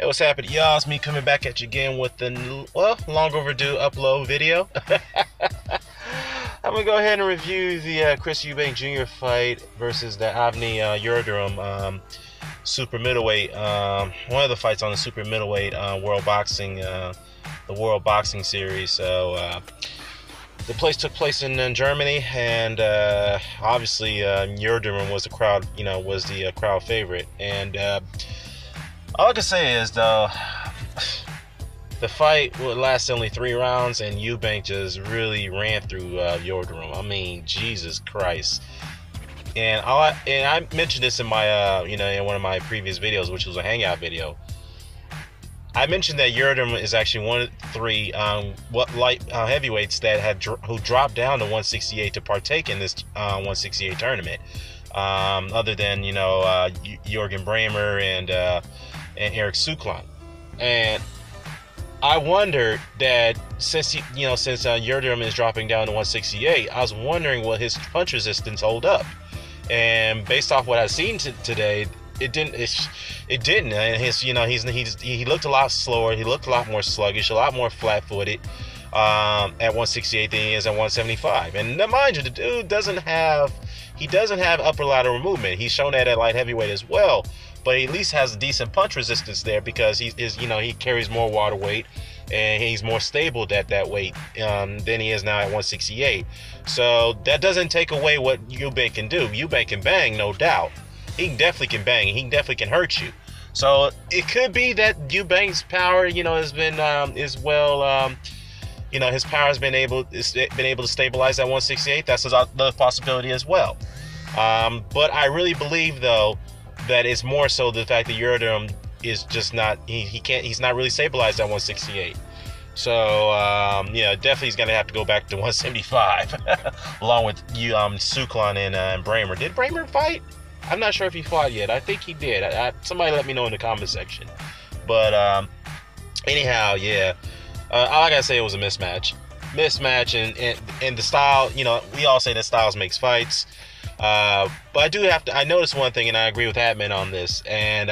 Hey, what's happening, y'all? It's me coming back at you again with the long overdue upload video. I'm gonna go ahead and review the Chris Eubank Jr. fight versus the Avni Yildirim super middleweight. One of the fights on the super middleweight the World Boxing Series. So the place took place in Germany, and obviously Yildirim was the crowd favorite. And all I can say is, though, the fight would last only 3 rounds, and Eubank just really ran through Yildirim. I mean, Jesus Christ. And I mentioned this in my in one of my previous videos, which was a hangout video. I mentioned that Yildirim is actually one of 3 heavyweights that who dropped down to 168 to partake in this 168 tournament. Other than Jürgen Bremer and Eric Suklan. And I wondered that since Yildirim is dropping down to 168, I was wondering will his punch resistance hold up. And based off what I've seen today, it didn't. And he looked a lot slower. He looked a lot more sluggish, a lot more flat-footed at 168 than he is at 175. And mind you, the dude doesn't have upper lateral movement. He's shown that at light heavyweight as well, but he at least has a decent punch resistance there because he carries more water weight and he's more stable at that weight than he is now at 168. So that doesn't take away what Eubank can do. Eubank can bang, no doubt. He definitely can bang. He definitely can hurt you. So it could be that Eubank's power, has been his power has been able to stabilize at 168. That's another possibility as well. But I really believe, though, that it's more so the fact that Yildirim is just not he's not really stabilized at 168. So definitely he's gonna have to go back to 175 along with Suklan and Bremer. Did Bremer fight? I'm not sure if he fought yet. I think he did. Somebody let me know in the comment section. But anyhow, yeah. All I gotta say, it was a mismatch, and the style. We all say that styles makes fights. But I noticed one thing, and I agree with Admin on this. And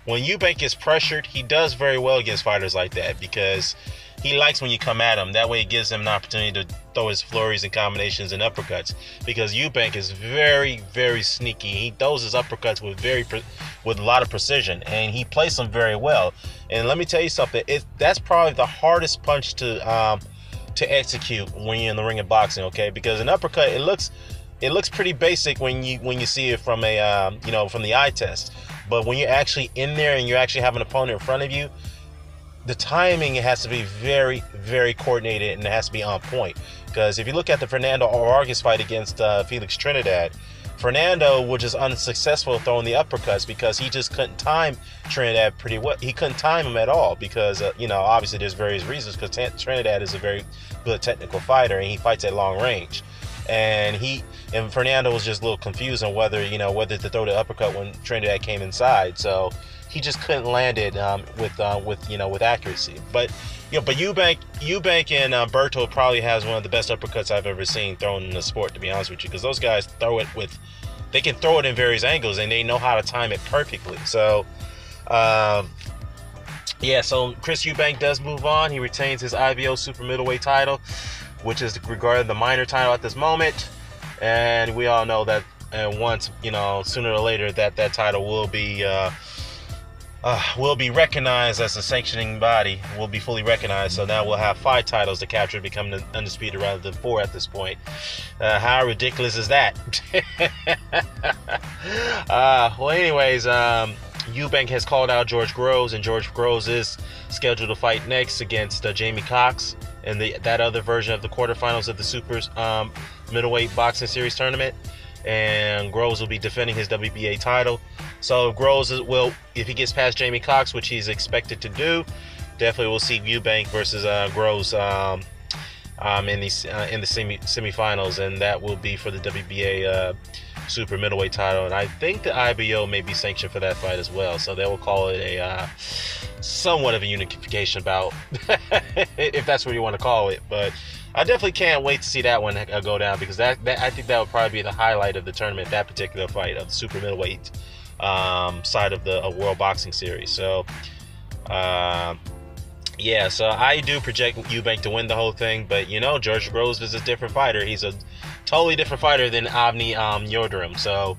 when Eubank gets pressured, he does very well against fighters like that because he likes when you come at him. That way, it gives him an opportunity to throw his flurries and combinations and uppercuts. Because Eubank is very, very sneaky. He throws his uppercuts with a lot of precision, and he plays them very well. And let me tell you something. That's probably the hardest punch to execute when you're in the ring of boxing. Okay, because an uppercut, it looks pretty basic when you see it from from the eye test. But when you're actually in there and you actually have an opponent in front of you, the timing has to be very, very coordinated, and it has to be on point. Because if you look at the Fernando Vargas fight against Felix Trinidad, Fernando was just unsuccessful throwing the uppercuts because he just couldn't time Trinidad pretty well. He couldn't time him at all because, obviously there's various reasons, because Trinidad is a very good technical fighter and he fights at long range. And Fernando was just a little confused on whether to throw the uppercut when Trinidad came inside. So he just couldn't land it with accuracy. But Eubank and Berto probably has one of the best uppercuts I've ever seen thrown in the sport, to be honest with you, because those guys they can throw it in various angles and they know how to time it perfectly. So so Chris Eubank does move on. He retains his IBO super middleweight title, which is regarded the minor title at this moment. And we all know that once, sooner or later, that title will be recognized as a sanctioning body, will be fully recognized. So now we'll have 5 titles to capture, become the undisputed rather than 4 at this point. How ridiculous is that? Anyways, Eubank has called out George Groves, and George Groves is scheduled to fight next against Jamie Cox in that other version of the quarterfinals of the Super Middleweight Boxing Series tournament. And Groves will be defending his WBA title. So Groves if he gets past Jamie Cox, which he's expected to do, definitely we'll see Eubank versus Groves in the semifinals, and that will be for the WBA super middleweight title. And I think the IBO may be sanctioned for that fight as well, so they will call it a somewhat of a unification bout, if that's what you want to call it. But I definitely can't wait to see that one go down, because I think that would probably be the highlight of the tournament, that particular fight of the super middleweight side of the World Boxing Series. So Yeah, so I do project Eubank to win the whole thing, but you know, George Groves is a different fighter. He's a totally different fighter than Avni Yildirim. So,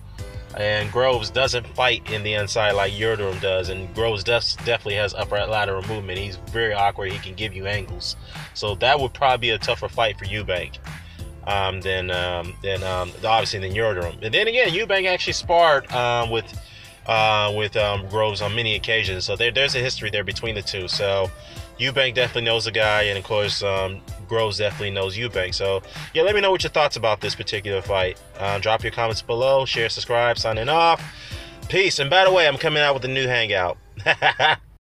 and Groves doesn't fight in the inside like Yildirim does, and Groves definitely has upper lateral movement. He's very awkward. He can give you angles. So that would probably be a tougher fight for Eubank than obviously than Yildirim. And then again, Eubank actually sparred with Groves on many occasions. So there's a history there between the two. So Eubank definitely knows the guy, and of course Groves definitely knows Eubank. So yeah, let me know what your thoughts about this particular fight. Drop your comments below, share, subscribe, signing off. Peace. And by the way, I'm coming out with a new hangout.